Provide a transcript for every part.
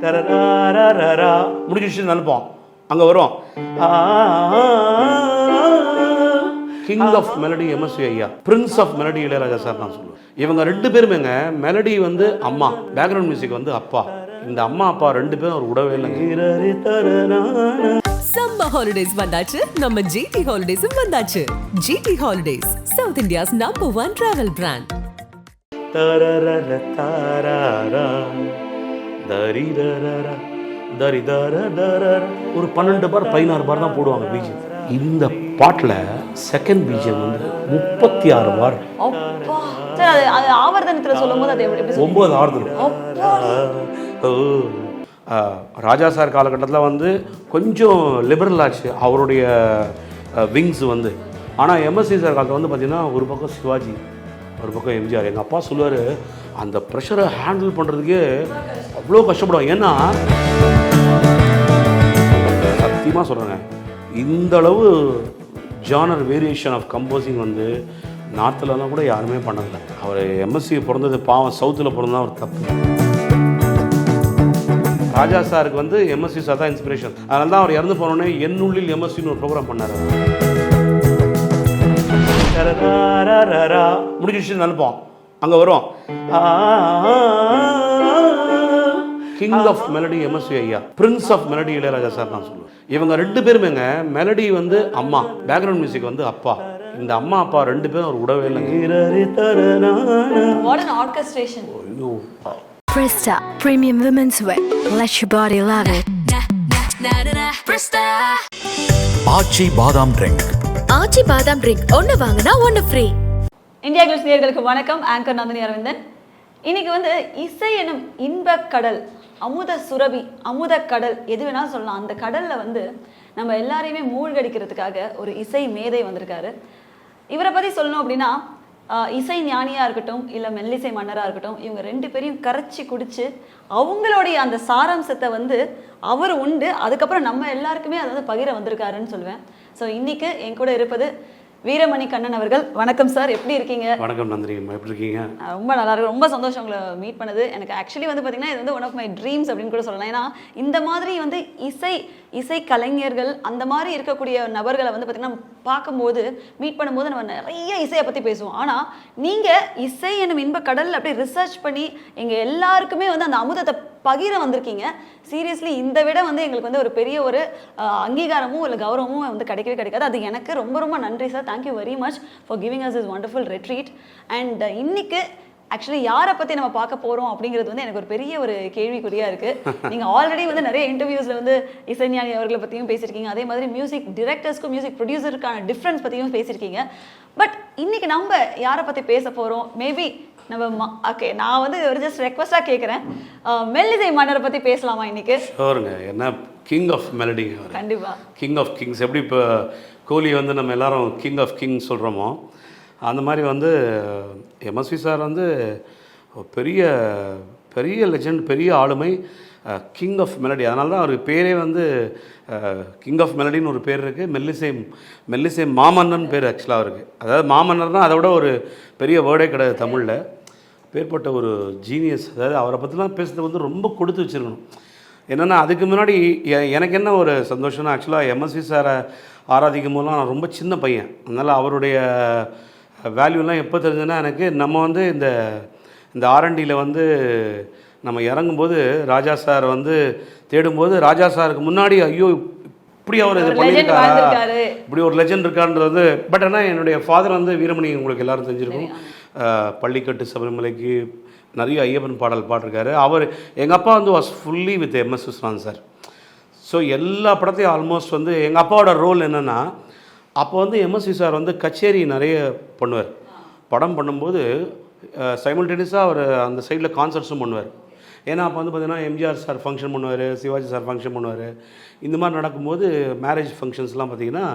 தரரா முடிஞ்சிச்சு நினைப்போம். அங்கே வரும் கிங் ஆஃப் மெலடி எம்எஸ்வி ஐயா, prince of melody Ilaiyaraaja sir நான் சொல்லுவேன். இவங்க ரெண்டு பேருமேங்க மெலடி வந்து அம்மா, பேக்ரவுண்ட் மியூசிக் வந்து அப்பா. இந்த அம்மா அப்பா ரெண்டு பேரும் ஒரு உடவே இல்லைங்க. சம்மர் ஹாலிடேஸ் வந்தாச்சு, நம்ம ஜிடி ஹாலிடேஸும் வந்தாச்சு. GT holidays, south India's #1 travel brand. ஒரு 12 பார் 16 பார் தான் போடுவாங்க பிஜிஎம். இந்த பாட்டில் செகண்ட் பிஜிஎம் வந்து 36 பார். அது ஆவர்த்தனத்தில் சொல்லும்போது அது எப்படி 9 ஆவர்த்தனம். ராஜா சார் காலகட்டத்தில் வந்து கொஞ்சம் லிபரல் ஆச்சு அவருடைய விங்ஸ் வந்து. ஆனால் எம்எஸ்சி சார் காலத்தில் வந்து பார்த்திங்கன்னா ஒரு பக்கம் சிவாஜி, ஒரு பக்கம் எம்ஜிஆர். எங்கள் அப்பா சொல்லுவார், அந்த ப்ரெஷரை ஹேண்டில் பண்ணுறதுக்கே அவ்வளோ கஷ்டப்படுவாங்க. ஏன்னா சத்தியமாக சொல்கிறேங்க, இந்தளவு ஜானர் வேரியேஷன் ஆஃப் கம்போசிங் வந்து நார்த்துலலாம் கூட யாருமே பண்ணதில்லை. அவர் எம்எஸ்சி பிறந்தது பாவம், சவுத்தில் பிறந்ததான் ஒரு தப்பு. ராஜா சாருக்கு வந்து எம்எஸ்சி சார் தான் இன்ஸ்பிரேஷன். அதனால தான் அவர் இறந்து போனோடனே என்னுள்ளில் எம்எஸ்சின்னு ஒரு ப்ரோக்ராம் பண்ணார். முடிஞ்சிச்சு நினைப்போம். அங்கே வரும் கிங் ஆஃப் மெலடி எம்எஸ்வி ஐயா, prince of melody Ilaiyaraaja sir நான் சொல்லுவேன். இவங்க ரெண்டு பேருமேங்க மெலடி வந்து அம்மா, பேக்ரவுண்ட் மியூசிக் வந்து அப்பா. இந்த அம்மா அப்பா ரெண்டு பேரும் ஒரு உடவே இல்லைங்க. Presta Premium Women's Wear. Let your body love it. ஆச்சி பாதாம் ட்ரிங்க். ஆச்சி பாதாம் ட்ரிங்க் ஒன்னு வாங்குனா ஒன்னு ஃப்ரீ. இந்தியா கிளிஸ் நேயர்களுக்கு வணக்கம். ஆங்கர் நந்தினி அரவிந்தன். இன்னைக்கு வந்து இசை எனும் இன்பக் கடல், அமுத சுரபி, அமுத கடல், எது வேணாலும் சொல்லலாம். அந்த கடல்ல வந்து நம்ம எல்லாரையுமே மூழ்கடிக்கிறதுக்காக ஒரு இசை மேதை வந்திருக்காரு. இவரை பத்தி சொல்லணும் அப்படின்னா, இசை ஞானியாக இருக்கட்டும், இல்லை மெல்லிசை மன்னராக இருக்கட்டும், இவங்க ரெண்டு பேரையும் கரைச்சி குடிச்சு அவங்களுடைய அந்த சாராம்சத்தை வந்து அவர் உண்டு, அதுக்கப்புறம் நம்ம எல்லாருக்குமே அதை வந்து பகிர வந்திருக்காருன்னு சொல்லுவேன். ஸோ இன்னைக்கு என் கூட இருப்பது வீரமணி கண்ணன் அவர்கள். வணக்கம் சார், எப்படி இருக்கீங்க? வணக்கம் நந்தினி, எப்படி இருக்கீங்க? ரொம்ப நல்லா இருக்கு, ரொம்ப சந்தோஷம் உங்களை மீட் பண்ணது. எனக்கு ஆக்சுவலி வந்து பார்த்தீங்கன்னா இது வந்து ஒன் ஆஃப் மை ட்ரீம்ஸ் அப்படின்னு கூட சொல்லலாம். ஏன்னா இந்த மாதிரி வந்து இசை கலைஞர்கள் அந்த மாதிரி இருக்கக்கூடிய நபர்களை வந்து பார்த்தீங்கன்னா பார்க்கும்போது, மீட் பண்ணும்போது நம்ம நிறைய இசையை பற்றி பேசுவோம். ஆனால் நீங்கள் இசை என்னும் இன்ப கடல் அப்படி ரிசர்ச் பண்ணி எங்கள் எல்லாருக்குமே வந்து அந்த அமுதத்தை பகிர வந்திருக்கீங்க. சீரியஸ்லி இந்த விட வந்து எங்களுக்கு வந்து ஒரு பெரிய ஒரு அங்கீகாரமும் இல்லை கௌரவமும் வந்து கிடைக்கவே கிடைக்காது. அது எனக்கு ரொம்ப ரொம்ப நன்றி sir. Thank you very much for giving us is wonderful retreat. And இன்னைக்கு ஆக்சுவலி யாரை பற்றி நம்ம பார்க்க போகிறோம் அப்படிங்கிறது வந்து எனக்கு ஒரு பெரிய ஒரு கேள்விக்குறியாக இருக்குது. நீங்கள் ஆல்ரெடி வந்து நிறைய இன்டர்வியூஸில் வந்து இசைஞானி அவர்களை பற்றியும் பேசியிருக்கீங்க. அதே மாதிரி மியூசிக் டிரெக்டர்ஸ்க்கும் மியூசிக் ப்ரொடியூசருக்கான டிஃப்ரென்ஸ் பற்றியும் பேசியிருக்கீங்க. பட் இன்னைக்கு நம்ம யாரை பற்றி பேச போகிறோம், மேபி நம்ம ஓகே, நான் வந்து ஒரு ஜஸ்ட் ரெக்வஸ்டாக கேட்குறேன், மெல்லிசை மன்னரை பற்றி பேசலாமா இன்னைக்கு? ஷோருங்க. என்ன கிங் ஆஃப் மெலடி, கண்டிப்பாக கிங் ஆஃப் கிங்ஸ். எப்படி இப்போ கோலி வந்து நம்ம எல்லாரும் கிங் ஆஃப் கிங்ஸ் சொல்கிறோமோ, அந்த மாதிரி வந்து எம்எஸ்வி சார் வந்து பெரிய பெரிய லெஜண்ட், பெரிய ஆளுமை, கிங் ஆஃப் மெலடி. அதனால தான் அவர் பேரே வந்து கிங் ஆஃப் மெலடின்னு ஒரு பேர் இருக்குது. மெல்லிசை மாமன்னன் பேர் ஆக்சுவலாக இருக்குது. அதாவது மாமன்னர்னால் அதை விட ஒரு பெரிய வேர்டே கிடையாது தமிழில். பேர்பட்ட ஒரு ஜீனியஸ். அதாவது அவரை பற்றிலாம் பேசுறது வந்து ரொம்ப கொடுத்து வச்சுருக்கணும். என்னென்னா அதுக்கு முன்னாடி எனக்கு என்ன ஒரு சந்தோஷம்னா, ஆக்சுவலாக எம்எஸ்வி சாரை ஆராதிக்கும் போதெல்லாம் நான் ரொம்ப சின்ன பையன். அதனால் அவருடைய வேல்யூலாம் எப்போ தெரிஞ்சுன்னா, எனக்கு நம்ம வந்து இந்த ஆர்என்டியில் வந்து நம்ம இறங்கும்போது ராஜா சார் வந்து தேடும்போது, ராஜா சாருக்கு முன்னாடி ஐயோ இப்படி அவர் இது பண்ணியிருக்காரு, இப்படி ஒரு லெஜண்ட் இருக்கான்றது. பட் ஆனால் என்னுடைய ஃபாதர் வந்து வீரமணி, உங்களுக்கு எல்லாரும் தெரிஞ்சிருக்கும், பள்ளிக்கட்டு சபரிமலைக்கு நிறைய ஐயப்பன் பாடல் பாடிருக்காரு. எங்கள் அப்பா வந்து was fully with MS Viswanathan sir. So எல்லா படத்தையும் ஆல்மோஸ்ட் வந்து எங்கள் அப்பாவோட ரோல் என்னென்னா, அப்போ வந்து எம்எஸ்வி சார் வந்து கச்சேரி நிறைய பண்ணுவார். படம் பண்ணும்போது சைமல்டேனியஸாக அவர் அந்த சைடில் கான்சர்ட்ஸும் பண்ணுவார். ஏன்னா அப்போ வந்து பார்த்திங்கன்னா எம்ஜிஆர் சார் ஃபங்க்ஷன் பண்ணுவார், சிவாஜி சார் ஃபங்க்ஷன் பண்ணுவார். இந்த மாதிரி நடக்கும்போது மேரேஜ் ஃபங்க்ஷன்ஸ்லாம் பார்த்திங்கன்னா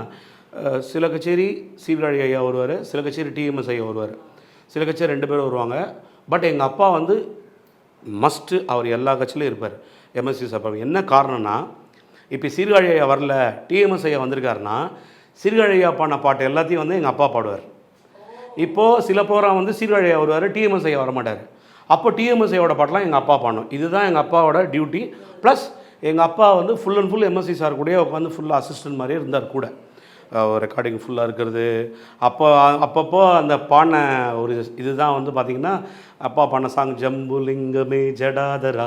சில கச்சேரி சீர்காழி ஐயா வருவார், சில கச்சேரி டிஎம்எஸ் ஐயா வருவார், சில கச்சேரி 2 பேரும் வருவாங்க. பட் எங்கள் அப்பா வந்து மஸ்ட்டு அவர் எல்லா கட்சியிலும் இருப்பார், எம்எஸ்வி சார். என்ன காரணம்னா, இப்போ சீர்காழி ஐயா வரல, டிஎம்எஸ் ஐயா வந்திருக்காருன்னா சீர்காழி ஐயா பாடின பாட்டு எல்லாத்தையும் வந்து எங்கள் அப்பா பாடுவார். இப்போது சில ப்ரோக்ராம் வந்து சீர்காழி ஐயா வருவார், டிஎம்எஸ் ஐயா வரமாட்டார். அப்போ டிஎம்எஸ்ஐயோட பாட்டெலாம் எங்கள் அப்பா பாடணும். இதுதான் எங்கள் அப்பாவோட டியூட்டி. ப்ளஸ் எங்கள் அப்பா வந்து full and full MSc sir கூடயே உட்காந்து ஃபுல்லாக அசிஸ்டன்ட் மாதிரியே இருந்தார் கூட. ரெக்கார்டிங் ஃபுல்லாக இருக்கிறது. அப்பப்போ அந்த பாடின ஒரு இதுதான் வந்து பார்த்திங்கன்னா அப்பா பாடின சாங் ஜம்புலிங்கமே ஜடாதரா,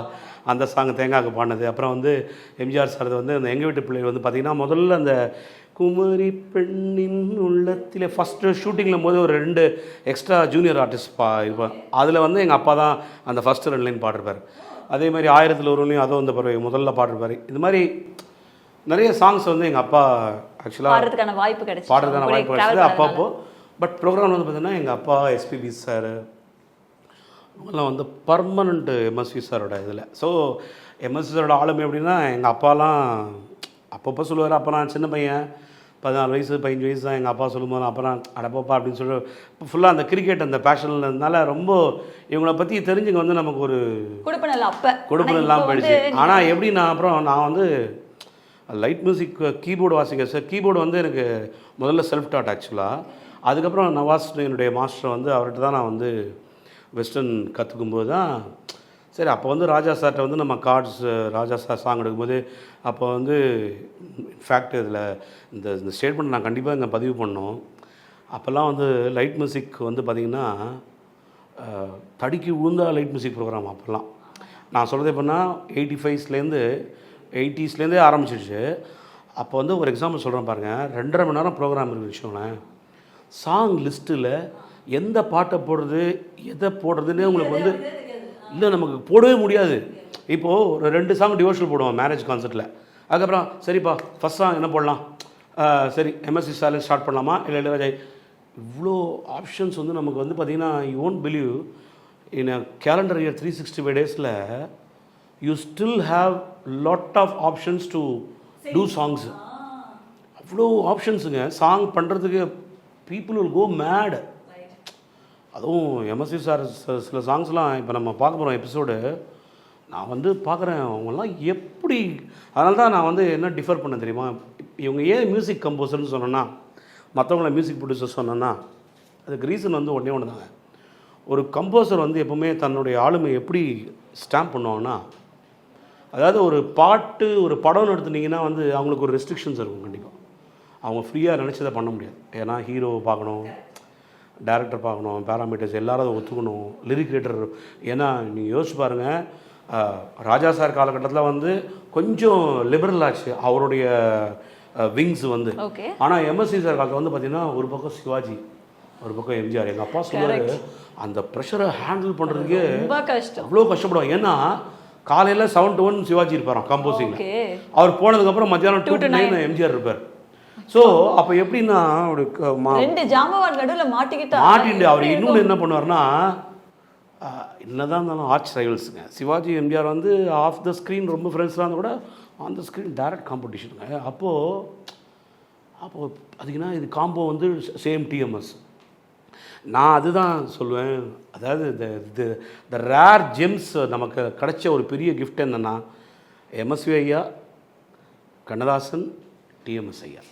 அந்த சாங் தேங்காய்க்கு பாடினது. அப்புறம் வந்து எம்ஜிஆர் சார் வந்து அந்த எங்கள் வீட்டு பிள்ளைகள் வந்து பார்த்திங்கன்னா முதல்ல அந்த குமரி பெண்ணின் உள்ளத்திலே ஃபஸ்ட்டு ஷூட்டிங்கில் போது ஒரு 2 எக்ஸ்ட்ரா ஜூனியர் ஆர்டிஸ்ட் இருப்பார். அதில் வந்து எங்கள் அப்பா தான் அந்த ஃபஸ்ட்டு 2 லைன் பாடிருப்பார். அதே மாதிரி 1000 ஒருவனையும் அதுவும் அந்த பறவை முதல்ல பாடிருப்பார். இது மாதிரி நிறைய சாங்ஸ் வந்து எங்கள் அப்பா ஆக்சுவலாக பாடுறதுக்கான வாய்ப்பு கிடைச்சது அப்பப்போ. பட் ப்ரோக்ராம் வந்து பார்த்திங்கன்னா எங்கள் அப்பா எஸ்பிபி சார் இவங்கெல்லாம் வந்து பர்மனண்ட்டு எம்எஸ்வி சாரோட இதில். ஸோ எம்எஸ்வி சாரோட ஆளுமை எப்படின்னா எங்கள் அப்பாலாம் அப்பப்போ சொல்லுவார். அப்போ நான் சின்ன பையன் 14 வயசு 15 வயசு தான். எங்கள் அப்பா சொல்லும்போது அப்புறம் அடப்பப்பா அப்படின்னு சொல்லி ஃபுல்லாக அந்த கிரிக்கெட் அந்த பேஷன்லனால ரொம்ப இவங்கள பற்றி தெரிஞ்சுங்க வந்து நமக்கு ஒரு கொடுப்பன இல்லாமல் போயிடுச்சு. ஆனால் எப்படி நான் வந்து லைட் மியூசிக் கீபோர்டு வாசிக்க சார். கீபோர்டு வந்து எனக்கு முதல்ல செல்ஃப் டாட் ஆக்சுவலாக. அதுக்கப்புறம் நவாஸ் என்னுடைய மாஸ்டர் வந்து அவர்கிட்ட தான் நான் வந்து வெஸ்டர்ன் கற்றுக்கும்போது தான் சரி. அப்போ வந்து ராஜா சார்கிட்ட வந்து நம்ம கார்ட்ஸ் ராஜா சார் சாங் எடுக்கும்போது அப்போ வந்து இன்ஃபேக்ட் இதில் இந்த ஸ்டேட்மெண்ட் நான் கண்டிப்பாக இங்கே பதிவு பண்ணோம். அப்போல்லாம் வந்து லைட் மியூசிக் வந்து பார்த்திங்கன்னா தடிக்கி விழுந்தா லைட் மியூசிக் ப்ரோக்ராம். அப்போல்லாம் நான் சொல்கிறது எப்படின்னா 80ஸ்லேருந்தே ஆரம்பிச்சிடுச்சு. அப்போ வந்து ஒரு எக்ஸாம்பிள் சொல்கிறேன் பாருங்கள். 2.5 மணி நேரம் ப்ரோக்ராம் இருக்குது வச்சுக்கோங்களேன். சாங் லிஸ்ட்டில் எந்த பாட்டை போடுறது எதை போடுறதுன்னே உங்களுக்கு வந்து இல்லை நமக்கு போடவே முடியாது. இப்போது ஒரு 2 சாங் டிவோஷனல் போடுவோம் மேரேஜ் கான்சர்ட்டில். அதுக்கப்புறம் சரிப்பா ஃபஸ்ட் சாங் என்ன போடலாம், சரி எம்எஸ்சி ஸ்டாலின் ஸ்டார்ட் பண்ணலாமா இல்லை இளையராஜா. இவ்வளோ ஆப்ஷன்ஸ் வந்து நமக்கு வந்து பார்த்திங்கன்னா you won't believe in a calendar year 365 டேஸில் you still have lot of options to do songs. அவ்வளோ ஆப்ஷன்ஸுங்க சாங் பண்ணுறதுக்கு. People will go mad. அதுவும் எம்எஸ்சி சார் சில சாங்ஸ்லாம் இப்போ நம்ம பார்க்க போகிறோம் எபிசோடு. நான் வந்து பார்க்குறேன் அவங்கெல்லாம் எப்படி. அதனால தான் நான் வந்து என்ன டிஃபர் பண்ண தெரியுமா, இவங்க ஏன் மியூசிக் கம்போசர்னு சொன்னேன்னா மற்றவங்கள மியூசிக் ப்ரொடியூசர் சொன்னேன்னா அதுக்கு ரீசன் வந்து ஒன்று தாங்க. ஒரு கம்போசர் வந்து எப்போவுமே தன்னுடைய ஆளுமை எப்படி ஸ்டாம்ப் பண்ணுவாங்கன்னா, அதாவது ஒரு பாட்டு ஒரு படம்னு எடுத்துட்டிங்கன்னா வந்து அவங்களுக்கு ஒரு ரெஸ்ட்ரிக்ஷன்ஸ் இருக்கும். கண்டிப்பாக அவங்க ஃப்ரீயாக நினச்சதை பண்ண முடியாது. ஏன்னா ஹீரோவை பார்க்கணும், டைரக்டர் பார்க்கணும், பேராமீட்டர்ஸ் எல்லாரும் அதை ஒத்துக்கணும், லிரிக் ரைட்டர். ஏன்னா நீங்கள் யோசிச்சு பாருங்கள், ராஜா சார் காலகட்டத்தில் வந்து கொஞ்சம் லிபரல் ஆச்சு அவருடைய விங்ஸ் வந்து. ஆனால் எம்எஸ்சி சார் காலத்தில் வந்து பார்த்திங்கன்னா ஒரு பக்கம் சிவாஜி ஒரு பக்கம் எம்ஜிஆர். எங்கள் அப்பா சொல்லுவார் அந்த ப்ரெஷரை ஹேண்டில் பண்ணுறதுக்கே அவ்வளோ கஷ்டப்படுவாங்க. ஏன்னா காலையில் 7 to 1 சிவாஜி இருப்பாராம் கம்போசிங். அவர் போனதுக்கப்புறம் மத்தியானம் 2 to 9 எம்ஜிஆர் இருப்பார். ஸோ அப்போ எப்படின்னா மாட்டிட்டு அவர் இன்னொன்று என்ன பண்ணுவார்னா, என்னதான் இருந்தாலும் ஆர்ச் ரைவல்ஸுங்க. சிவாஜி எம்ஜிஆர் வந்து ஆஃப் த ஸ்க்ரீன் ரொம்ப ஃப்ரெண்ட்ஸ்லாம் இருந்தால் கூட ஆன் த ஸ்க்ரீன் டைரக்ட் காம்படிஷனுங்க. அப்போது அதுக்குன்னா இது காம்போ வந்து சேம் டிஎம்எஸ். நான் அதுதான் சொல்லுவேன். அதாவது த ரேர் ஜெம்ஸ் நமக்கு கிடைச்ச ஒரு பெரிய கிஃப்ட் என்னென்னா எம்எஸ்வி ஐயா, கண்ணதாசன், டிஎம்எஸ் ஐயா,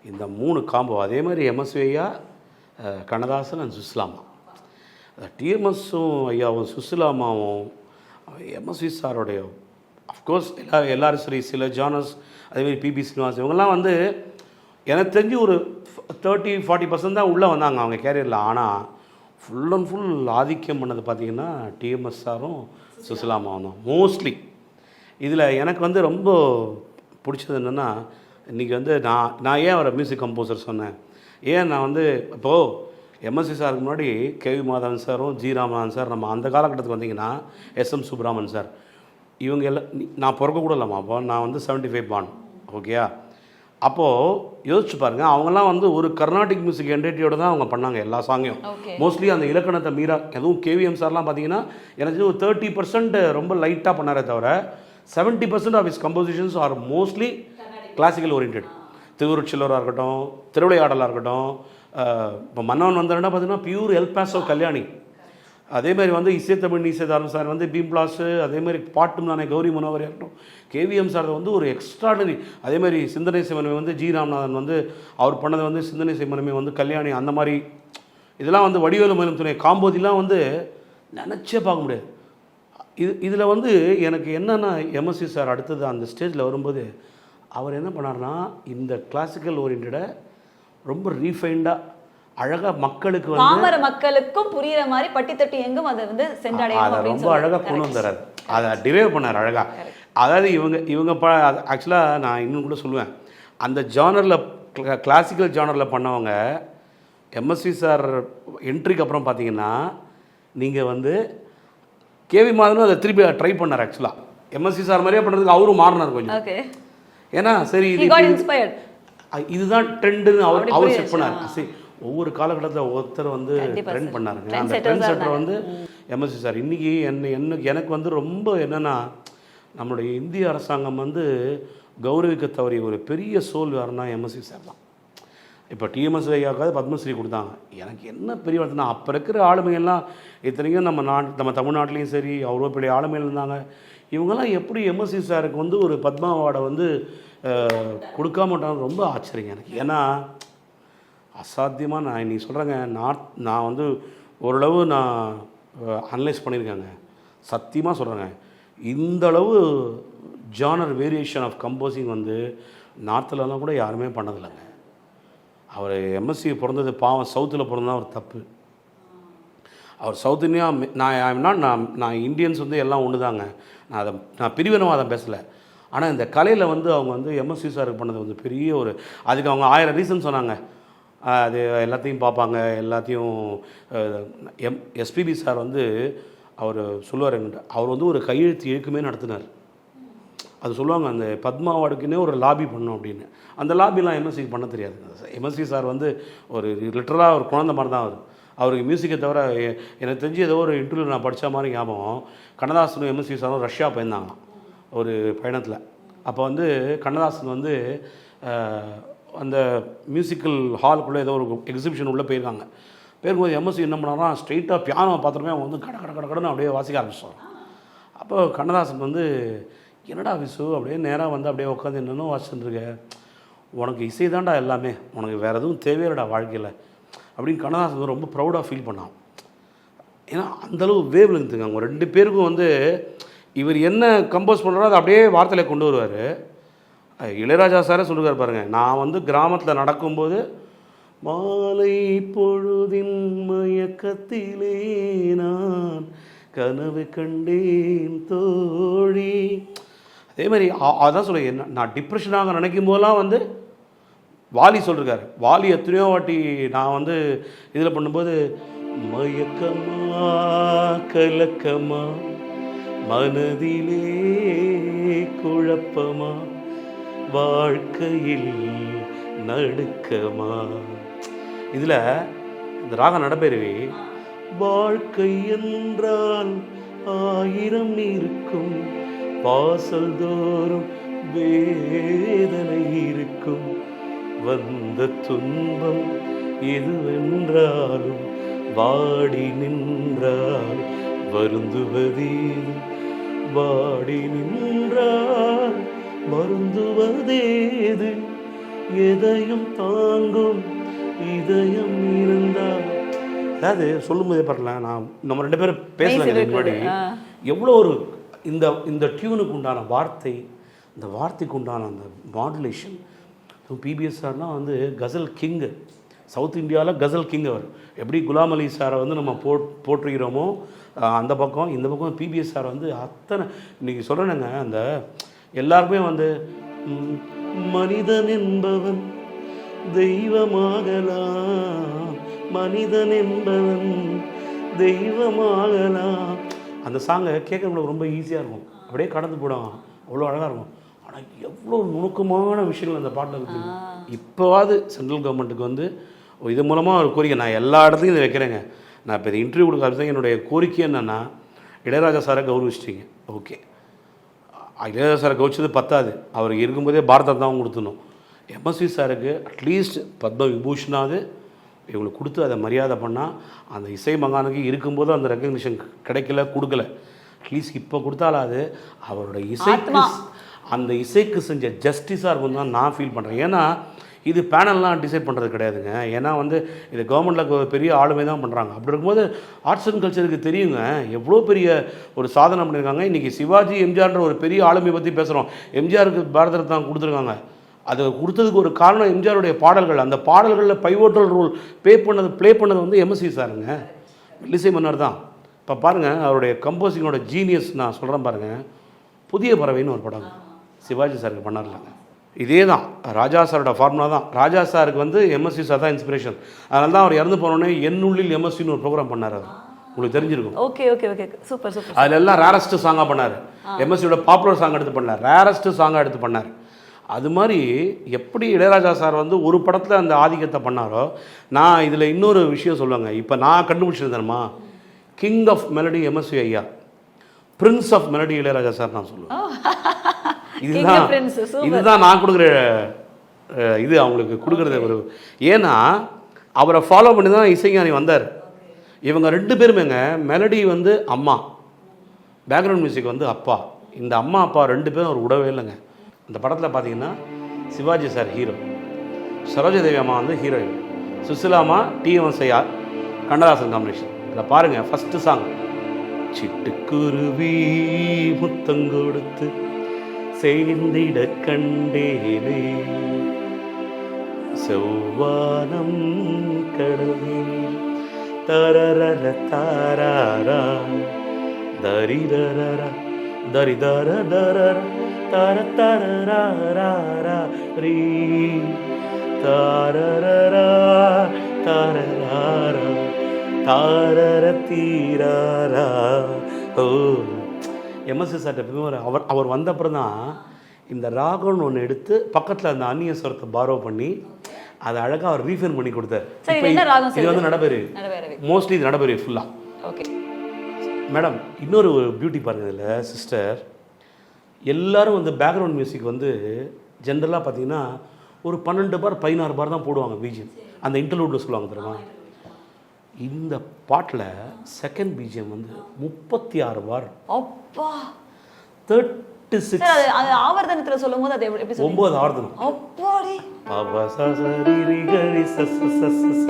இந்த 3 காம்போ. அதே மாதிரி எம்எஸ்வி ஐயா, கண்ணதாசன் அண்ட் சுஸ்லாமா. டிஎம்எஸும் ஐயாவும் சுஸ்லாமாவும் எம்எஸ்வி சாரோடைய அஃப்கோர்ஸ் எல்லாரும் சரி, சில ஜானஸ் அதேமாதிரி பிபி ஸ்ரீனிவாஸ் இவங்கெல்லாம் வந்து எனக்கு தெரிஞ்சு ஒரு 30-40% தான் உள்ளே வந்தாங்க அவங்க கேரியரில். ஆனால் ஃபுல் அண்ட் ஃபுல் ஆதிக்கம் பண்ணது பார்த்திங்கன்னா டிஎம்எஸ் சாரும் சுஸ்லாமாவும் தான் மோஸ்ட்லி. இதில் எனக்கு வந்து ரொம்ப பிடிச்சது என்னென்னா, இன்றைக்கி வந்து நான் ஏன் அவரை மியூசிக் கம்போசர் சொன்னேன். நான் வந்து இப்போது எம்எஸ்சி சாருக்கு முன்னாடி கேவி மாதவன் சாரும் ஜி ராமநாதன் சார், நம்ம அந்த காலகட்டத்துக்கு வந்தீங்கன்னா எஸ்எம் சுப்ரமணியன் சார், இவங்க எல்லாம் நான் பிறக்க கூட இல்லாமா. அப்போ நான் வந்து 75 பான் ஓகேயா. அப்போது யோசிச்சு பாருங்கள், அவங்கெல்லாம் வந்து ஒரு கர்நாடிக் மியூசிக் என்டிட்டியோட தான் அவங்க பண்ணாங்க எல்லா சாங்கையும். மோஸ்ட்லி அந்த இலக்கணத்தை மீறா. எதுவும் கேவிஎம் சார்லாம் பார்த்தீங்கன்னா எனக்கு ஒரு 30% ரொம்ப லைட்டாக பண்ணாரே தவிர 70% of is compositions are mostly classical orient. திருவருட்சிலராக இருக்கட்டும், திருவிளையாடலாக இருக்கட்டும், இப்போ மன்னவன் வந்தாருன்னா பார்த்தீங்கன்னா பியூர் எல்பாசோ கல்யாணி. அதேமாதிரி வந்து இசைத்தமிழ் இசைதாரம் சார் வந்து பீம்ப்ளாஸு, அதேமாதிரி பாட்டும் நானே கௌரி மனோகரியாக இருக்கட்டும். கேவிஎம் சார் வந்து ஒரு எக்ஸ்ட்ராடனரி. அதேமாதிரி சிந்தனை சிவனமே வந்து ஜி ராமநாதன் வந்து அவர் பண்ணது வந்து சிந்தனை சிவனமே வந்து கல்யாணி. அந்த மாதிரி இதெல்லாம் வந்து வடிவேலு மயிலும் துணை காம்போதிலாம் வந்து நினச்சே பார்க்க முடியாது. இதில் வந்து எனக்கு என்னென்னா எம்எஸ்வி சார் அடுத்தது அந்த ஸ்டேஜில் வரும்போது அவர் என்ன பண்ணார்னா இந்த கிளாசிக்கல் ஓரியன்டை ரொம்ப ரீஃபைண்டாக அழகாக மக்களுக்கு வந்து பாமர மக்களுக்கும் புரியுற மாதிரி பட்டி தட்டி எங்கும் அதை வந்து சென்றடையும் அதை ரொம்ப அழகாக கொண்டு வந்துடுறாரு. அதை டிரைவ் பண்ணார் அழகாக. அதாவது இவங்க ஆக்சுவலாக நான் இன்னும் கூட சொல்லுவேன், அந்த ஜானரில் கிளாசிக்கல் ஜானரில் பண்ணவங்க எம்எஸ்வி சார் என்ட்ரிக்கு அப்புறம் பார்த்தீங்கன்னா நீங்கள் வந்து கேவி மாதனும் அதை திருப்பி ட்ரை பண்ணார். ஆக்சுவலாக எம்எஸ்வி சார் மாதிரியே பண்ணுறதுக்கு அவரும் மாறினார் கொஞ்சம். ஏன்னா சரி இதுதான் ட்ரெண்டுன்னு அவர் செட் பண்ணார். சரி ஒவ்வொரு காலகட்டத்தில் ஒருத்தர் வந்து ட்ரெண்ட் பண்ணாருங்க. அந்த ட்ரெண்ட் செட்டர் வந்து எம்எஸ்வி சார். இன்றைக்கி எனக்கு வந்து ரொம்ப என்னென்னா நம்மளுடைய இந்திய அரசாங்கம் வந்து கௌரவிக்க தவறிய ஒரு பெரிய சோல் யாருன்னா எம்எஸ்வி சார் தான். இப்போ டிஎம்எஸ் ஐயாவுக்காவது பத்மஸ்ரீ கொடுத்தாங்க. எனக்கு என்ன பெரிய வார்த்தைனா அப்போ இருக்கிற ஆளுமைகள்லாம் இத்தனைக்கும் நம்ம தமிழ்நாட்டிலையும் சரி அவ்வளோ பெரிய ஆளுமைகள் இருந்தாங்க. இவங்கெல்லாம் எப்படி எம்எஸ்வி சாருக்கு வந்து ஒரு பத்மா அவார்டை வந்து கொடுக்காமட்டாங்க ரொம்ப ஆச்சரியம் எனக்கு. ஏன்னா அசாத்தியமாக நான் இன்னைக்கு சொல்கிறேங்க, நான் வந்து ஓரளவு நான் அனலைஸ் பண்ணியிருக்கேங்க. சத்தியமாக சொல்கிறேங்க, இந்தளவு ஜானர் வேரியேஷன் ஆஃப் கம்போசிங் வந்து நார்த்துலலாம் கூட யாருமே பண்ணதில்லைங்க. அவர் எம்எஸ்சி பிறந்தது பாவம் சவுத்தில் பிறந்தா ஒரு தப்பு. அவர் சவுத் இந்தியா நான் இந்தியன்ஸ் வந்து எல்லாம் ஒன்று தாங்க. நான் பிரிவினவாதம் பேசலை. ஆனால் இந்த கலையில் வந்து அவங்க வந்து எம்எஸ்வி சாருக்கு பண்ணது வந்து பெரிய ஒரு அதுக்கு அவங்க 1000 ரீசன் சொன்னாங்க. அது எல்லாத்தையும் பார்ப்பாங்க, எல்லாத்தையும் எஸ்பிபி சார் வந்து அவர் சொல்லுவார் என்கிட்ட, அவர் வந்து ஒரு கையெழுத்து இயக்கமே நடத்தினார். அது சொல்லுவாங்க அந்த பத்மா அவார்டுக்குன்னே ஒரு லாபி பண்ணோம் அப்படின்னு. அந்த லாபிலாம் எம்எஸ்சிக்கு பண்ண தெரியாது. எம்எஸ்சி சார் வந்து ஒரு லிட்டரலாக ஒரு குழந்தை மாதிரி தான் அவருக்கு மியூசிக்கை தவிர எனக்கு தெரிஞ்சு ஏதோ ஒரு இன்டர்வியூ நான் படித்த மாதிரி ஞாபகம், கண்ணதாசனும் எம்எஸ்சி சாரும் ரஷ்யா போயிருந்தாங்க ஒரு பயணத்தில். அப்போ வந்து கண்ணதாசன் வந்து அந்த மியூசிக்கல் ஹாலுக்குள்ளே ஏதோ ஒரு எக்ஸிபிஷன் உள்ளே போயிருக்காங்க. போயிருக்கும்போது எம்எஸ்சி என்ன பண்ணாங்கன்னா ஸ்ட்ரெயிட்டாக பியானோ பார்த்துருமே அவங்க வந்து கடன்னு அப்படியே வாசிக்க ஆரம்பிச்சிட்டாங்க. அப்போ கண்ணதாசன் வந்து என்னடா விசு அப்படியே நேராக வந்து அப்படியே உட்காந்து என்னென்ன வாசிச்சுருக்க, உனக்கு இசை தான்டா எல்லாமே, உனக்கு வேறு எதுவும் தேவையில்லடா வாழ்க்கையில் அப்படின்னு கண்ணதாசன் ரொம்ப ப்ரௌடாக ஃபீல் பண்ணான். ஏன்னா அந்தளவு வேவ் லென்த்துங்க அவங்க 2 பேருக்கும் வந்து இவர் என்ன கம்போஸ் பண்ணுறாரோ அதை அப்படியே வார்த்தையில் கொண்டு வருவார். இளையராஜா சாரே சொல்லுவார் பாருங்கள், நான் வந்து கிராமத்தில் நடக்கும்போது மாலை பொழுதின் மயக்கத்திலே நான் கனவு கண்டேன் தோழி. அதே மாதிரி அதான் சொல்ல என்ன நான் டிப்ரெஷனாக நினைக்கும் போதெல்லாம் வந்து வாலி சொல்லிருக்காரு. வாலி எத்தனையோ வாட்டி நான் வந்து இதில் பண்ணும்போது மயக்கமா கலக்கமா மனதிலே குழப்பமா வாழ்க்கையில் நடுக்கமா, இதில் இந்த ராகம் நடப்பேருவி வாழ்க்கை என்றால் 1000 இருக்கும், வாசல் தோறும் வேதனை இருக்கும், வந்த துன்பம் எதுவென்றாலும் வாடி நின்றால் வருந்துவதேது, வாடி நின்றால் வருந்துவதேது, எதையும் தாங்கும் இதயம் இருந்தால். அதாவது சொல்லும்போதே பாருல, நான் நம்ம 2 பேரும் பேசலாங்க முன்னாடி எவ்வளோ ஒரு இந்த டியூனுக்கு உண்டான வார்த்தை, இந்த வார்த்தைக்கு உண்டான அந்த மாடுலேஷன். பிபிஎஸ்ஆர்னால் வந்து கசல் கிங்கு, சவுத் இந்தியாவில் கசல் கிங். அவர் எப்படி குலாம் அலி சாரை வந்து நம்ம போற்றுகிறோமோ அந்த பக்கம் இந்த பக்கம் பிபிஎஸ்ஆர் வந்து அத்தனை இன்றைக்கி சொல்கிறேனுங்க. அந்த எல்லாருக்குமே வந்து மனிதன் என்பவன் தெய்வமாகலாம், மனிதன் என்பவன் தெய்வமாகலாம். அந்த சாங்கை கேட்குறவங்களுக்கு ரொம்ப ஈஸியாக இருக்கும், அப்படியே கடந்து போடும், அவ்வளோ அழகாக இருக்கும். ஆனால் எவ்வளோ நுணுக்கமான விஷயங்கள் அந்த பாட்டில் இருக்குது. இப்போவாது சென்ட்ரல் கவர்மெண்ட்டுக்கு வந்து இது மூலமாக ஒரு கோரிக்கை, நான் எல்லா இடத்துலையும் இதை வைக்கிறேங்க. நான் இப்போ இது இன்டர்வியூ கொடுக்க என்னுடைய கோரிக்கை என்னென்னா, இளையராஜா சாரை கௌரவிச்சிட்டிங்க, ஓகே. இளையராஜா சாரை கௌரவிச்சது பத்தாது, அவர் இருக்கும்போதே பாரத தான் கொடுத்துடணும். எம்எஸ்வி சாருக்கு அட்லீஸ்ட் பத்ம விபூஷனாவது இவங்களுக்கு கொடுத்து அதை மரியாதை பண்ணால், அந்த இசை மகானுக்கு இருக்கும்போது அந்த ரெக்கக்னிஷன் கிடைக்கல கொடுக்கல, அட்லீஸ்ட் இப்போ கொடுத்தாலாது அவரோட இசைக்கு அந்த இசைக்கு செஞ்ச ஜஸ்டிஸாக இருக்கும் தான் நான் ஃபீல் பண்ணுறேன். ஏன்னா இது பேனல்லாம் டிசைட் பண்ணுறது கிடையாதுங்க. ஏன்னா வந்து இது கவர்மெண்ட்டில் பெரிய ஆளுமை தான் பண்ணுறாங்க. அப்படி இருக்கும்போது ஆர்ட்ஸ் அண்ட் கல்ச்சருக்கு தெரியுங்க எவ்வளோ பெரிய ஒரு சாதனை பண்ணியிருக்காங்க. இன்றைக்கி சிவாஜி எம்ஜிஆர்ன்ற ஒரு பெரிய ஆளுமை பற்றி பேசுகிறோம். எம்ஜிஆருக்கு பாரத ரத்னா கொடுத்துருக்காங்க. அது கொடுத்ததுக்கு ஒரு காரணம் எம்ஜிஆருடைய பாடல்கள். அந்த பாடல்களில் பைவோட்டல் ரோல் ப்ளே பண்ணது வந்து எம்எஸ்வி சாருங்க, மெல்லிசை மன்னர் தான். இப்போ பாருங்கள் அவருடைய கம்போசிங்கோட ஜீனியஸ் நான் சொல்கிறேன் பாருங்கள். புதிய பறவைன்னு ஒரு படம் சிவாஜி சாருக்கு பண்ணார்லாங்க. இதே தான் ராஜா சாரோட ஃபார்முலா தான். ராஜா சாருக்கு வந்து எம்எஸ்வி சார் தான் இன்ஸ்பிரேஷன். அதனால தான் அவர் இறந்து போனோடனே என்னுள்ளில் எம்எஸ்வின்னு ஒரு ப்ரோக்ராம் பண்ணார். அவர் உங்களுக்கு தெரிஞ்சிருக்கும். Okay okay okay super super. அதில் எல்லாம் ரேரஸ்ட் சாங்காக பண்ணார். எம்எஸ்வியோட பாப்புலர் சாங் எடுத்து பண்ணார், ரேரஸ்ட் சாங்காக எடுத்து பண்ணார். அது மாதிரி எப்படி இளையராஜா சார் வந்து ஒரு படத்தில் அந்த ஆதிக்கத்தை பண்ணாரோ, நான் இதில் இன்னொரு விஷயம் சொல்லுவாங்க. இப்போ நான் கண்டுபிடிச்சிருந்தேன்மா, கிங் ஆஃப் மெலடி எம்எஸ்வி ஐயா, prince of melody Ilaiyaraaja sir நான் சொல்லுவேன். இதுதான் நான் கொடுக்குற இது அவங்களுக்கு கொடுக்குறது ஒரு. ஏன்னா அவரை ஃபாலோ பண்ணி தான் இசைஞானி வந்தார். இவங்க 2 பேருமேங்க மெலடி வந்து அம்மா, பேக்ரவுண்ட் மியூசிக் வந்து அப்பா. இந்த அம்மா அப்பா 2 பேரும் அவர் விடவே இல்லைங்க. அந்த படத்தில் பார்த்தீங்கன்னா சிவாஜி சார் ஹீரோ, சரோஜதேவி அம்மா வந்து ஹீரோயின், சுசிலாமா டிஎம்எஸ் ஐயா, கண்ணதாசன் காம்பினேஷன். இதில் பாருங்கள் ஃபஸ்ட்டு சாங், சிட்டுக்குருவி முத்தங்கொடுத்து செய்திட கண்டேனே செவ்வானம் கடலில் தரரர தாராரா தரிதரர தரிதர தரர தர தரராரா ரீ தாரரரா தாரராரா தாரர தீராரா. ஓ எம்எஸ்வி சார்ட்ட அவர் வந்த அப்புறம் தான் இந்த ராகம்னு ஒன்று எடுத்து பக்கத்தில் அந்த அந்நிய ஸ்வரத்தை பாரோ பண்ணி அதை அழகாக அவர் ரீஃபைன் பண்ணி கொடுத்தார். இது வந்து நடபெரு, மோஸ்ட்லி இது நடபெரு ஃபுல்லாக. ஓகே மேடம், இன்னொரு பியூட்டி பாருங்கள் இதில் சிஸ்டர். எல்லோரும் வந்து பேக்ரவுண்ட் மியூசிக் வந்து ஜென்ரலாக பார்த்தீங்கன்னா ஒரு 12 பார் 16 பார் தான் போடுவாங்க பிஜிஎம். அந்த இன்டர்லூடில் சொல்லுவாங்க தெரியுமா. இந்த பாட்டில் செகண்ட் பிஜிஎம் வந்து 36 பார். அப்பா 36. அது ஆவர்த்தனத்தில் சொல்லும்போது அது எப்படி 9 ஆவர்த்தனம். அப்பாடி பாபா சா சா ரி ரி க ரி ச ச ச ச ச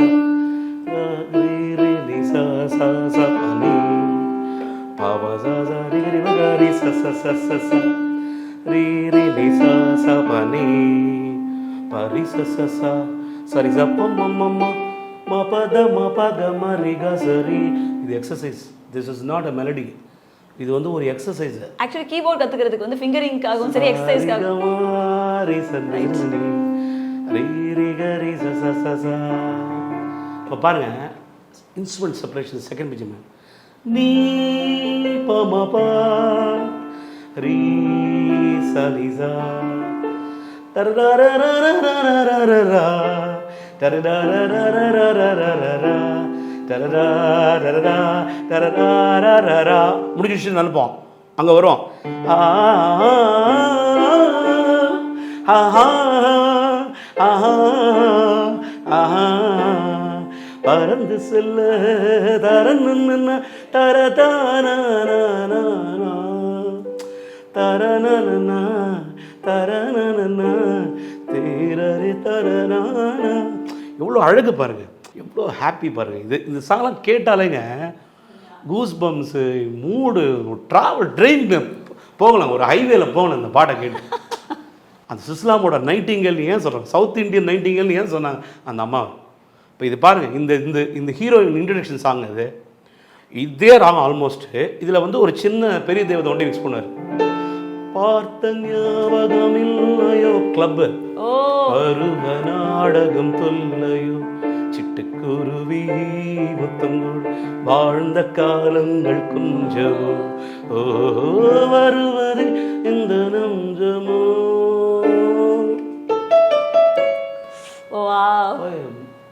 ரி ரி ரி ச ச ச நீ பாபா சா சா ரி ரி க ரி ச ச ச ச ச ரி ரி ரி ச ச ப நீ பரி ச ச ச சரி ச ப ம ம ம மபத மபக மரிக சரி. இது exercise. This is not a melody. இது வந்து ஒரு எக்ஸசைஸ். ஆக்சுவலி கீபோர்ட் கத்துக்கிறதுக்கு வந்து ஃபிங்கரிங்காகவும் சரி எக்ஸசைஸ்க்காகவும். இப்போ பாருங்க இன்ஸ்ட்ருமெண்ட் செப்பரேஷன் செகண்ட் பிஜிஎம். நீ பமபா ரீ சலிசா தரரரரரரரரரரரா முடிச்சு நினைப்போம். அங்கே வரும் பறந்து செல்ல தரன்னு தரதானா தரணனா தரணனா தேரரி தரணா. எவ்வளோ அழகு பாருங்க, எவ்வளோ ஹாப்பி பாருங்கள். இந்த சாங்லாம் கேட்டாலேங்க கூஸ் பம்ஸு, மூடு, ட்ராவல் ட்ரெயின் போகலாம், ஒரு ஹைவேல போகலாம் இந்த பாட்டை கேட்டு. அந்த சுஸ்லாமோட நைட்டிங்கல் ஏன் சொல்கிறாங்க, சவுத் இண்டியன் நைட்டிங்கல் ஏன் சொன்னாங்க அந்த அம்மா. இப்போ இது பாருங்கள், இந்த இந்த இந்த ஹீரோயின் இன்ட்ரடக்ஷன் சாங் இது இதே ராங் ஆல்மோஸ்ட்டு. இதில் வந்து ஒரு சின்ன பெரிய தேவதை ஒன்றே மிக்ஸ் பண்ணார். பார்த்த ஞாபகம் இல்லையோ கிளப்பு, பருவ நாடகம் தொல்லையோ, சிட்டுக்குருவி முத்தங்கூழ் வாழ்ந்த காலங்கள் கொஞ்சமோ, ஓ வருவது இந்த நஞ்சமோ.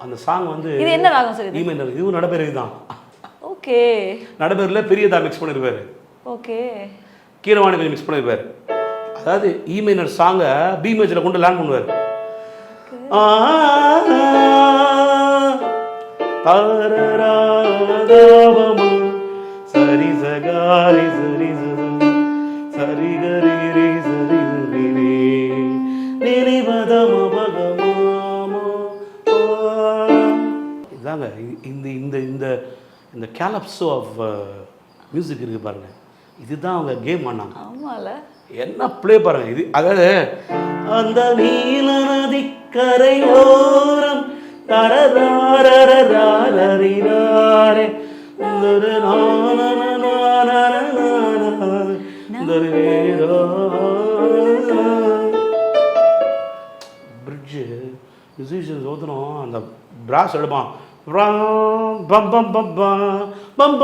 அந்த சாங் வந்து இது என்ன ராகம் சார்? ஈமைனர். இதுவும் நடப்பேரு தான். ஓகே, நடப்பேர்ல பெரியதா மிக்ஸ் பண்ணிருப்பாரு. ஓகே, கீரவாணி கொஞ்சம் மிக்ஸ் பண்ணிருப்பாரு. அதாவது இ மைனர் சாங்கை பி மேஜர்ல கொண்டு லேண்ட் பண்ணுவார். சரி சகாரி சரி சரி கரி சரி சரி கேலப்ஸோ ஆஃப் மியூசிக் இருக்குது பாருங்கள், இதுதான் அவங்க கேம் ஆனாங்க. ஆமால என்ன ப்ளே பாருங்கள் இது. அதாவது அந்த நீல நதி கரையோரம் தரதாரே பிரிட்ஜு மியூசிஷியன்ஸ் ஓதணும், அந்த பிராஸ் எடுப்பான். பம் பம் பம் பம்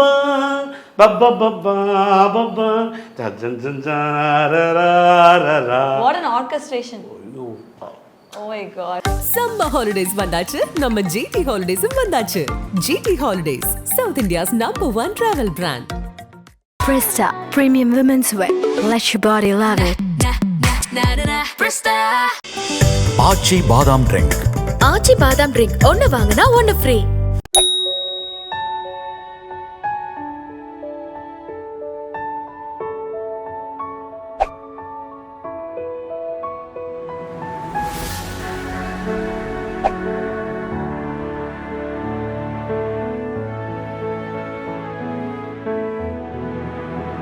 what an orchestration. Oh my god. Summer holidays வந்தாச்சு, நம்ம ஜிடி ஹாலிடேஸும் வந்தாச்சு. GT holidays, south India's #1 travel brand. Presta Premium Women's Wear. Let your body love it. ஆச்சி பாதாம் ட்ரிங்க். ஆச்சி பாதாம் ட்ரிங்க் ஒன்னு வாங்கினா ஒன்னு ஃப்ரீ.